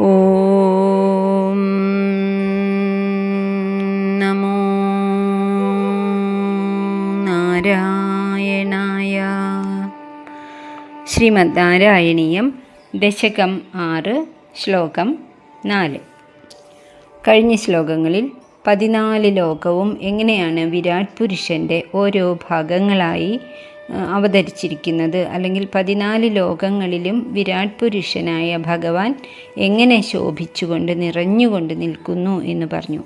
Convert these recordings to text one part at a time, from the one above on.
ഓം നമോ നാരായണായ. ശ്രീമദ് നാരായണീയം ദശകം 6 ശ്ലോകം 4. കഴിഞ്ഞ ശ്ലോകങ്ങളിൽ 14 ലോകവും എങ്ങനെയാണ് വിരാട് പുരുഷൻ്റെ ഓരോ ഭാഗങ്ങളായി അവതരിച്ചിരിക്കുന്നത്, അല്ലെങ്കിൽ 14 ലോകങ്ങളിലും വിരാട് പുരുഷനായ ഭഗവാൻ എങ്ങനെ ശോഭിച്ചുകൊണ്ട് നിറഞ്ഞുകൊണ്ട് നിൽക്കുന്നു എന്ന് പറഞ്ഞു.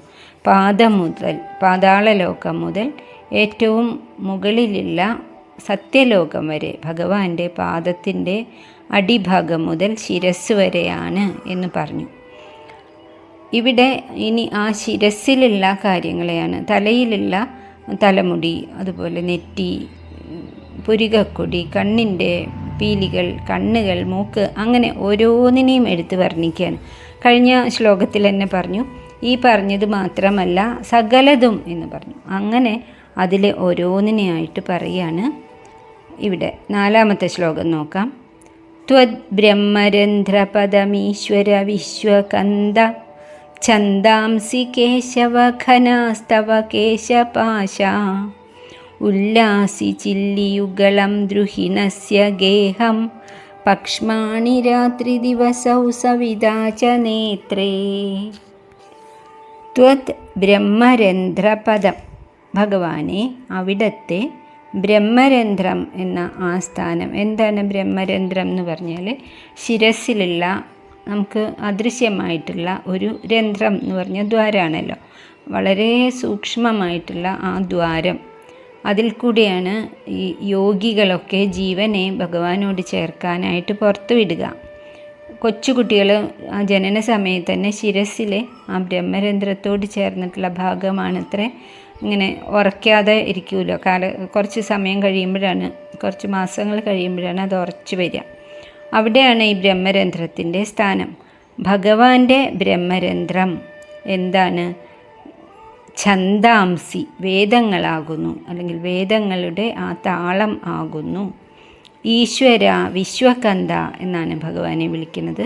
പാതാളലോകം മുതൽ ഏറ്റവും മുകളിലുള്ള സത്യലോകം വരെ ഭഗവാന്റെ പാദത്തിൻ്റെ അടിഭാഗം മുതൽ ശിരസ് വരെയാണ് എന്ന് പറഞ്ഞു. ഇവിടെ ഇനി ആ ശിരസിലുള്ള കാര്യങ്ങളെയാണ്, തലയിലുള്ള തലമുടി, അതുപോലെ നെറ്റി, പുരികക്കൊടി, കണ്ണിൻ്റെ പീലികൾ, കണ്ണുകൾ, മൂക്ക്, അങ്ങനെ ഓരോന്നിനെയും എടുത്ത് വർണ്ണിക്കുകയാണ്. കഴിഞ്ഞ ശ്ലോകത്തിൽ തന്നെ പറഞ്ഞു, ഈ പറഞ്ഞത് മാത്രമല്ല സകലതും എന്ന് പറഞ്ഞു. അങ്ങനെ അതിലെ ഓരോന്നിനെയായിട്ട് പറയുകയാണ്. ഇവിടെ 4-ാമത്തെ ശ്ലോകം നോക്കാം. ത്വദ് ബ്രഹ്മരന്ധ്രപദമീശ്വര വിശ്വകന്ദ ഛന്ദാംസി കേശവ ഘനാസ്തവ കേശപാശ ഉല്ലാസി ചില്ലിയുഗളം ദ്രുഹിണസ്യ ഗേഹം പക്ഷ്മാണി രാത്രി ദിവസൗ സവിതാ ച നേത്രേ. ത്വത് ബ്രഹ്മരന്ധ്രപദം, ഭഗവാനെ അവിടത്തെ ബ്രഹ്മരന്ധ്രം എന്ന ആ സ്ഥാനം. എന്താണ് ബ്രഹ്മരന്ധ്രം എന്ന് പറഞ്ഞാൽ ശിരസിലുള്ള നമുക്ക് അദൃശ്യമായിട്ടുള്ള ഒരു രന്ധ്രം എന്ന് പറഞ്ഞാൽ ദ്വാരമാണല്ലോ, വളരെ സൂക്ഷ്മമായിട്ടുള്ള ആ ദ്വാരം. അതിൽ കൂടിയാണ് ഈ യോഗികളൊക്കെ ജീവനെ ഭഗവാനോട് ചേർക്കാനായിട്ട് പുറത്തു വിടുക. കൊച്ചുകുട്ടികൾ ആ ജനന സമയത്ത് തന്നെ ശിരസിലെ ആ ബ്രഹ്മരന്ധ്രത്തോട് ചേർന്നിട്ടുള്ള ഭാഗമാണത്രേ. ഇങ്ങനെ ഉറയ്ക്കാതെ ഇരിക്കുമല്ലോ, കുറച്ച് സമയം കഴിയുമ്പോഴാണ്, കുറച്ച് മാസങ്ങൾ കഴിയുമ്പോഴാണ് അത് ഉറച്ചു വരിക. അവിടെയാണ് ഈ ബ്രഹ്മരന്ധ്രത്തിൻ്റെ സ്ഥാനം. ഭഗവാന്റെ ബ്രഹ്മരന്ധ്രം എന്താണ്? ഛന്ദാംസി, വേദങ്ങളാകുന്നു, അല്ലെങ്കിൽ വേദങ്ങളുടെ ആ താളം ആകുന്നു. ഈശ്വര വിശ്വകന്ദ എന്നാണ് ഭഗവാനെ വിളിക്കുന്നത്.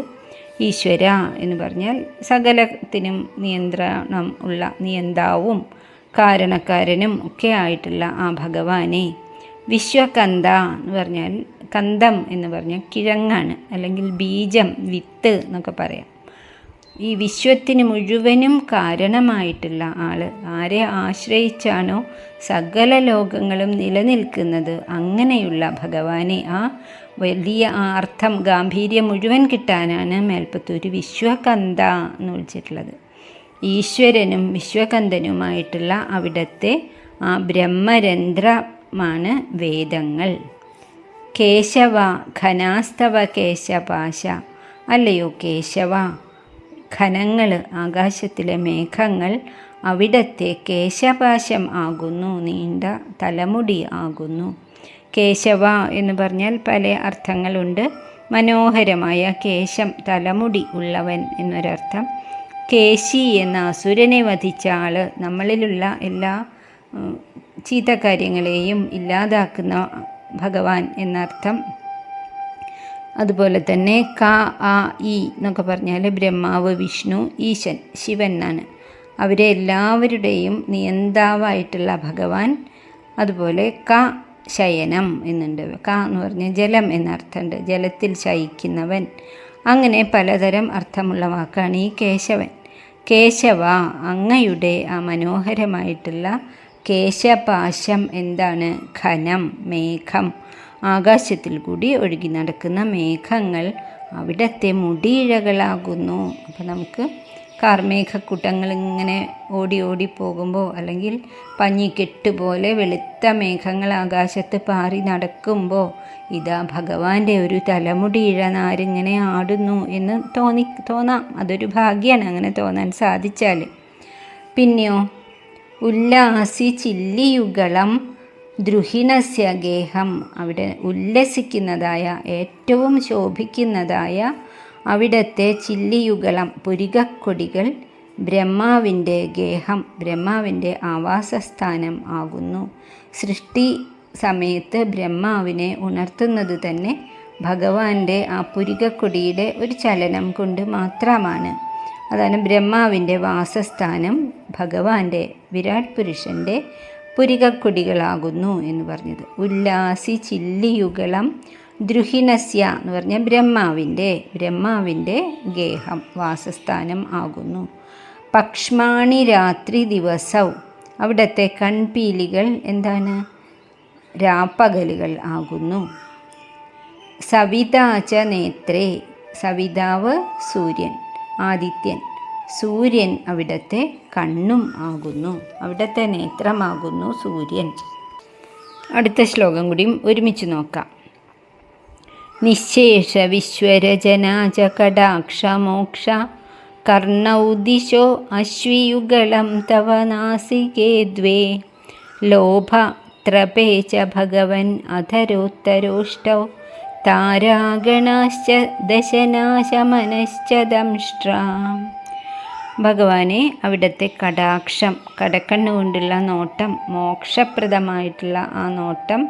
ഈശ്വര എന്ന് പറഞ്ഞാൽ സകലത്തിനും നിയന്ത്രണം ഉള്ള നിയന്താവും കാരണക്കാരനും ഒക്കെ ആയിട്ടുള്ള ആ ഭഗവാനെ. വിശ്വകന്ദ എന്ന് പറഞ്ഞാൽ, കന്ദം എന്ന് പറഞ്ഞാൽ കിഴങ്ങാണ്, അല്ലെങ്കിൽ ബീജം, വിത്ത് എന്നൊക്കെ പറയാം. ഈ വിശ്വത്തിന് മുഴുവനും കാരണമായിട്ടുള്ള ആൾ, ആരെ ആശ്രയിച്ചാണോ സകല ലോകങ്ങളും നിലനിൽക്കുന്നത്, അങ്ങനെയുള്ള ഭഗവാനെ, ആ വലിയ ആ അർത്ഥം, ഗാംഭീര്യം മുഴുവൻ കിട്ടാനാണ് മേൽപ്പത്തൂർ വിശ്വകന്ദ എന്ന് വിളിച്ചിട്ടുള്ളത്. ഈശ്വരനും വിശ്വകന്ദനുമായിട്ടുള്ള അവിടത്തെ ആ ബ്രഹ്മരന്ധ്രമാണ് വേദങ്ങൾ. കേശവ ഘനാസ്തവ കേശപാശ, അല്ലയോ കേശവ, ഘനങ്ങൾ, ആകാശത്തിലെ മേഘങ്ങൾ അവിടത്തെ കേശപാശം ആകുന്നു, നീണ്ട തലമുടി ആകുന്നു. കേശവ എന്ന് പറഞ്ഞാൽ പല അർത്ഥങ്ങളുണ്ട്. മനോഹരമായ കേശം, തലമുടി ഉള്ളവൻ എന്നൊരർത്ഥം. കേശി എന്ന അസുരനെ വധിച്ച ആൾ, നമ്മളിലുള്ള എല്ലാ ചീത്ത കാര്യങ്ങളെയും ഇല്ലാതാക്കുന്ന ഭഗവാൻ എന്നർത്ഥം. അതുപോലെ തന്നെ ക ആ ഇ എന്നൊക്കെ പറഞ്ഞാൽ ബ്രഹ്മാവ്, വിഷ്ണു, ഈശൻ, ശിവൻ എന്നാണ്. അവരെ എല്ലാവരുടെയും നിയന്താവായിട്ടുള്ള ഭഗവാൻ. അതുപോലെ ക ശയനം എന്നുണ്ട്. ക എന്ന് പറഞ്ഞാൽ ജലം എന്നർത്ഥമുണ്ട്, ജലത്തിൽ ശയിക്കുന്നവൻ. അങ്ങനെ പലതരം അർത്ഥമുള്ള വാക്കാണ് ഈ കേശവൻ. കേശവ, അങ്ങയുടെ ആ മനോഹരമായിട്ടുള്ള കേശപാശം എന്താണ്? ഘനം, മേഘം, ആകാശത്തിൽ കൂടി ഒഴുകി നടക്കുന്ന മേഘങ്ങൾ അവിടത്തെ മുടിയിഴകളാകുന്നു. അപ്പോൾ നമുക്ക് കാർമേഘക്കൂട്ടങ്ങൾ ഇങ്ങനെ ഓടി ഓടി പോകുമ്പോൾ, അല്ലെങ്കിൽ പഞ്ഞിക്കെട്ട് പോലെ വെളുത്ത മേഘങ്ങൾ ആകാശത്ത് പാറി നടക്കുമ്പോൾ, ഇതാ ഭഗവാന്റെ ഒരു തലമുടി ഇഴനാരിങ്ങനെ ആടുന്നു എന്ന് തോന്നാം. അതൊരു ഭാഗ്യമാണ് അങ്ങനെ തോന്നാൻ സാധിച്ചാൽ. പിന്നെയോ, ഉല്ലാസി ചില്ലിയുഗളം ദ്രുഹിണസ്യ ഗേഹം, അവിടെ ഉല്ലസിക്കുന്നതായ, ഏറ്റവും ശോഭിക്കുന്നതായ അവിടത്തെ ചില്ലിയുഗളം, പുരികക്കൊടികൾ ബ്രഹ്മാവിൻ്റെ ഗേഹം, ബ്രഹ്മാവിൻ്റെ ആവാസസ്ഥാനം ആകുന്നു. സൃഷ്ടി സമയത്ത് ബ്രഹ്മാവിനെ ഉണർത്തുന്നത് തന്നെ ഭഗവാന്റെ ആ പുരികക്കൊടിയുടെ ഒരു ചലനം കൊണ്ട് മാത്രമാണ്. അതാണ് ബ്രഹ്മാവിൻ്റെ വാസസ്ഥാനം ഭഗവാന്റെ വിരാട് പുരുഷൻ്റെ പുരികക്കൊടികളാകുന്നു എന്ന് പറഞ്ഞത്. ഉല്ലാസി ചില്ലിയുഗളം ദ്രുഹിണസ്യ എന്ന് പറഞ്ഞാൽ ബ്രഹ്മാവിൻ്റെ ഗേഹം വാസസ്ഥാനം ആകുന്നു. പക്ഷ്മാണി രാത്രി ദിവസവും അവിടുത്തെ കൺപീലികൾ എന്താണ്? രാപ്പകലുകൾ ആകുന്നു. സവിതാച നേത്രേ, സവിതാവ് സൂര്യൻ, ആദിത്യൻ, സൂര്യൻ അവിടുത്തെ കണ്ണും ആകുന്നു, അവിടുത്തെ നേത്രമാകുന്നു സൂര്യൻ. അടുത്ത ശ്ലോകം കൂടിയും ഒരുമിച്ച് നോക്കാം. നിശേഷ വിശ്വരചനാച കടാക്ഷ മോക്ഷ കർണൗ ദിശോ അശ്വിയുഗളം തവ നാസികേ ദ്വേ ലോഭ ത്രപേ ച ഭഗവൻ അധരോത്തരോഷ്ടൗ താരാഗണാശ്ച ദശനാശമനശ്ച ദംഷ്ട്രാം. ഭഗവാനെ അവിടുത്തെ കടാക്ഷം, കടക്കണ്ണുകൊണ്ടുള്ള നോട്ടം, മോക്ഷപ്രദമായിട്ടുള്ള ആ നോട്ടം,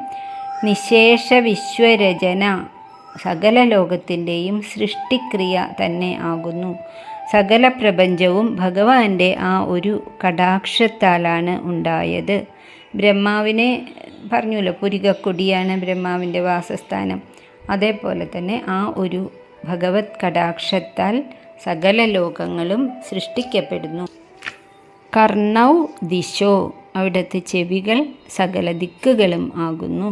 നിശേഷ വിശ്വരചന, സകല ലോകത്തിൻ്റെയും സൃഷ്ടിക്രിയ തന്നെ ആകുന്നു. സകല പ്രപഞ്ചവും ഭഗവാന്റെ ആ ഒരു കടാക്ഷത്താലാണ് ഉണ്ടായത്. ബ്രഹ്മാവിനെ പറഞ്ഞല്ലോ, പുരികക്കൊടിയാണ് ബ്രഹ്മാവിൻ്റെ വാസസ്ഥാനം. അതേപോലെ തന്നെ ആ ഒരു ഭഗവത് കടാക്ഷത്താൽ സകല ലോകങ്ങളും സൃഷ്ടിക്കപ്പെടുന്നു. കർണൗ ദിശോ, അവിടുത്തെ ചെവികൾ സകല ദിക്കുകളും ആകുന്നു.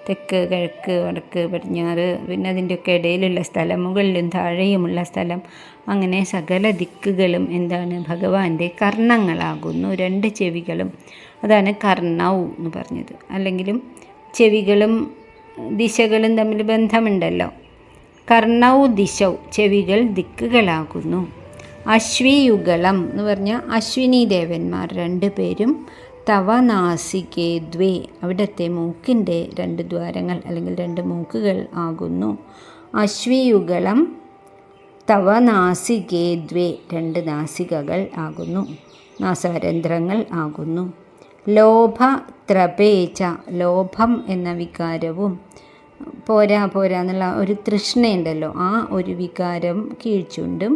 തെക്ക്, കിഴക്ക്, വടക്ക്, പടിഞ്ഞാറ്, പിന്നെ അതിൻ്റെയൊക്കെ ഇടയിലുള്ള സ്ഥലം, മുകളിലും താഴെയുമുള്ള സ്ഥലം, അങ്ങനെ സകല ദിക്കുകളും എന്താണ്? ഭഗവാന്റെ കർണങ്ങളാകുന്നു. 2 ചെവികളും, അതാണ് കർണൗ എന്ന് പറഞ്ഞത്. അല്ലെങ്കിലും ചെവികളും ദിശകളും തമ്മിൽ ബന്ധമുണ്ടല്ലോ. കർണൗ ദിശൗ, ചെവികൾ ദിക്കുകളാകുന്നു. അശ്വിയുഗളം എന്ന് പറഞ്ഞാൽ അശ്വിനി ദേവന്മാർ 2 പേരും തവ നാസികേ ദ്വേ, അവിടുത്തെ മൂക്കിൻ്റെ 2 ദ്വാരങ്ങൾ അല്ലെങ്കിൽ 2 മൂക്കുകൾ ആകുന്നു. അശ്വിയുഗളം തവ നാസികേ ദ്വേ, 2 നാസികകൾ ആകുന്നു, നാസാരന്ധ്രങ്ങൾ ആകുന്നു. ലോഭ ത്രപേച്ച, ലോഭം എന്ന വികാരവും പോരാ എന്നുള്ള ഒരു തൃഷ്ണയുണ്ടല്ലോ, ആ ഒരു വികാരം കീഴ്ച്ചുണ്ടും.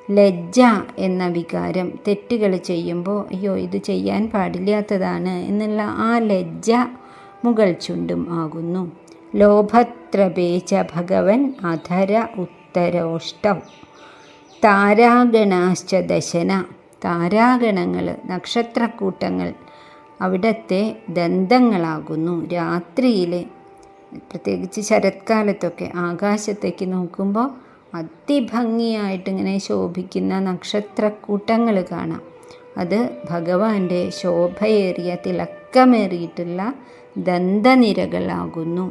ലജ്ജ എന്ന വികാരം, തെറ്റുകൾ ചെയ്യുമ്പോൾ അയ്യോ ഇത് ചെയ്യാൻ പാടില്ലാത്തതാണ് എന്നുള്ള ആ ലജ്ജ മുകൾ ചുണ്ടും ആകുന്നു. ലോഭത്രപേച്ച ഭഗവൻ അധര ഉത്തരോഷ്ടം. താരാഗണാശ്ച ദശന, താരാഗണങ്ങൾ, നക്ഷത്രക്കൂട്ടങ്ങൾ അവിടുത്തെ ദന്തങ്ങളാകുന്നു. രാത്രിയിലെ, പ്രത്യേകിച്ച് ശരത്കാലത്തൊക്കെ ആകാശത്തേക്ക് നോക്കുമ്പോൾ അതിഭംഗിയായിട്ടിങ്ങനെ ശോഭിക്കുന്ന നക്ഷത്രക്കൂട്ടങ്ങൾ കാണാം. അത് ഭഗവാന്റെ ശോഭയേറിയ തിളക്കമേറിയിട്ടുള്ള ദന്തനിരകളാകുന്നു.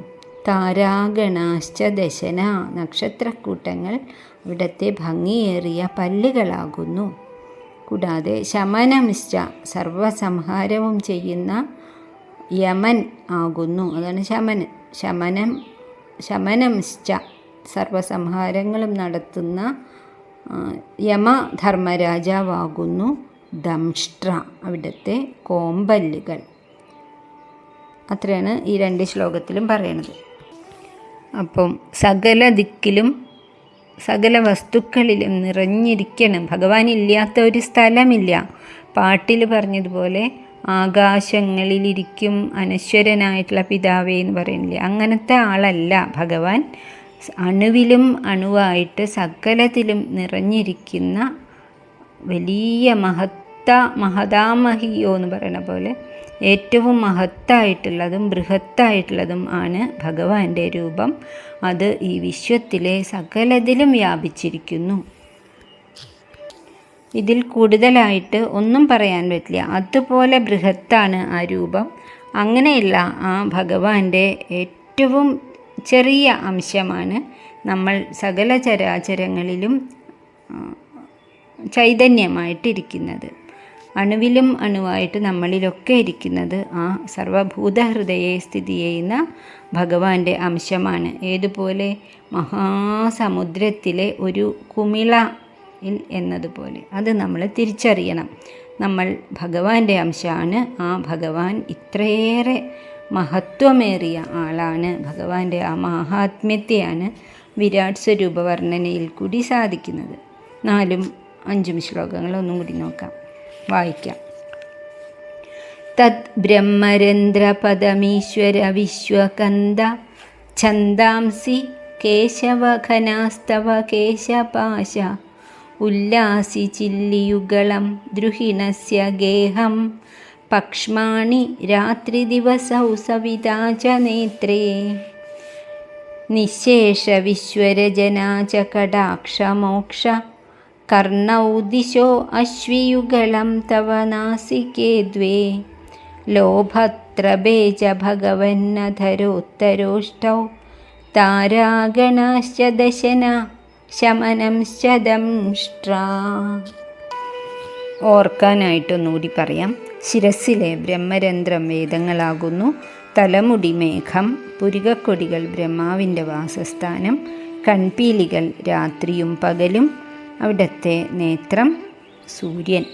താരാഗണാശ്ച ദശന, നക്ഷത്രക്കൂട്ടങ്ങൾ അവിടുത്തെ ഭംഗിയേറിയ പല്ലുകളാകുന്നു. കൂടാതെ ശമനമിശ്ച, സർവസംഹാരവും ചെയ്യുന്ന യമൻ ആകുന്നു. അതാണ് ശമനമിശ്ച, സർവസംഹാരങ്ങളും നടത്തുന്ന യമധർമ്മരാജാവാകുന്നു. ദംഷ്ട്ര, അവിടുത്തെ കോമ്പല്ലുകൾ. അത്രയാണ് ഈ 2 ശ്ലോകത്തിലും പറയണത്. അപ്പം സകല ദിക്കിലും സകല വസ്തുക്കളിലും നിറഞ്ഞിരിക്കണം. ഭഗവാൻ ഇല്ലാത്ത ഒരു സ്ഥലമില്ല. പാട്ടിൽ പറഞ്ഞതുപോലെ ആകാശങ്ങളിലിരിക്കും അനശ്വരനായിട്ടുള്ള പിതാവേ എന്ന് പറയുന്നില്ലേ, അങ്ങനത്തെ ആളല്ല ഭഗവാൻ. അണുവിലും അണുവായിട്ട് സകലത്തിലും നിറഞ്ഞിരിക്കുന്ന വലിയ മഹതാമഹിയോ എന്ന് പറയുന്ന പോലെ ഏറ്റവും മഹത്തായിട്ടുള്ളതും ബൃഹത്തായിട്ടുള്ളതും ആണ് ഭഗവാന്റെ രൂപം. അത് ഈ വിശ്വത്തിലെ സകലതിലും വ്യാപിച്ചിരിക്കുന്നു. ഇതിൽ കൂടുതലായിട്ട് ഒന്നും പറയാൻ പറ്റില്ല. അതുപോലെ ബൃഹത്താണ് ആ രൂപം. അങ്ങനെയുള്ള ആ ഭഗവാന്റെ ഏറ്റവും ചെറിയ അംശമാണ് നമ്മൾ സകല ചരാചരങ്ങളിലും ചൈതന്യമായിട്ടിരിക്കുന്നത്. അണുവിലും അണുവായിട്ട് നമ്മളിലൊക്കെ ഇരിക്കുന്നത് ആ സർവഭൂതഹൃദയെ സ്ഥിതി ചെയ്യുന്ന ഭഗവാന്റെ അംശമാണ്. ഏതുപോലെ മഹാസമുദ്രത്തിലെ ഒരു കുമിള എന്നതുപോലെ അത് നമ്മൾ തിരിച്ചറിയണം. നമ്മൾ ഭഗവാന്റെ അംശമാണ്. ആ ഭഗവാൻ ഇത്രയേറെ മഹത്വമേറിയ ആളാണ്. ഭഗവാന്റെ ആ മാഹാത്മ്യത്തെയാണ് വിരാട് സ്വരൂപ വർണ്ണനയിൽ കൂടി സാധിക്കുന്നത്. 4ഉം 5ഉം ശ്ലോകങ്ങൾ ഒന്നും കൂടി നോക്കാം, വായിക്കാം. തദ് ബ്രഹ്മരന്ധ്രപദമീശ്വര വിശ്വകന്ദ ഛന്ദാംസി കേശവഘനാസ്തവ കേശപാശ ഉല്ലാസി ചില്ലിയുഗളം ദ്രുഹിണസ്യ ഗേഹം പക്ഷ്മാണി രാത്രിദിവസൗ സവിതാ ച നേത്രേ നിശേഷ വിശ്വരജനാ ച കടാക്ഷമോക്ഷ കർണൗ ദിശോ അശ്വിയുഗളം തവ നാസികേ ദ്വേ ലോഭത്രപേ ച ഭഗവന്നധരോത്തരോഷ്ടൗ താരാഗണാശ്ച ദശന ശമനംശ്ച ദംഷ്ട്രാ. ഓർക്കാനായിട്ടൊന്നുകൂടി പറയാം. ശിരസ്സിലെ ബ്രഹ്മരന്ധ്രം വേദങ്ങളാകുന്നു. തലമുടി മേഘം, പുരികക്കൊടികൾ ബ്രഹ്മാവിൻ്റെ വാസസ്ഥാനം, കൺപീലികൾ രാത്രിയും പകലും, അവിടുത്തെ നേത്രം സൂര്യൻ.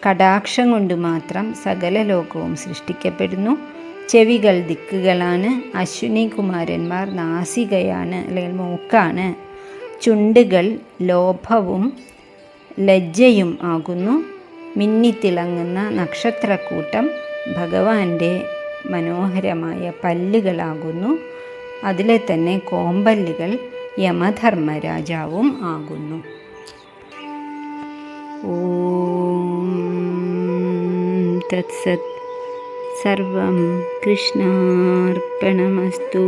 കടാക്ഷം കൊണ്ട് മാത്രം സകല ലോകവും സൃഷ്ടിക്കപ്പെടുന്നു. ചെവികൾ ദിക്കുകളാണ്. അശ്വിനി കുമാരന്മാർ നാസികയാണ് അല്ലെങ്കിൽ മൂക്കാണ്. ചുണ്ടുകൾ ലോഭവും ലജ്ജയും ആകുന്നു. മിന്നിത്തിളങ്ങുന്ന നക്ഷത്രക്കൂട്ടം ഭഗവാന്റെ മനോഹരമായ പല്ലുകളാകുന്നു. അതിലെ തന്നെ കോമ്പല്ലുകൾ യമധർമ്മരാജാവും ആകുന്നു. ഓം തത്സത്. സർവം കൃഷ്ണാർപ്പണമസ്തു.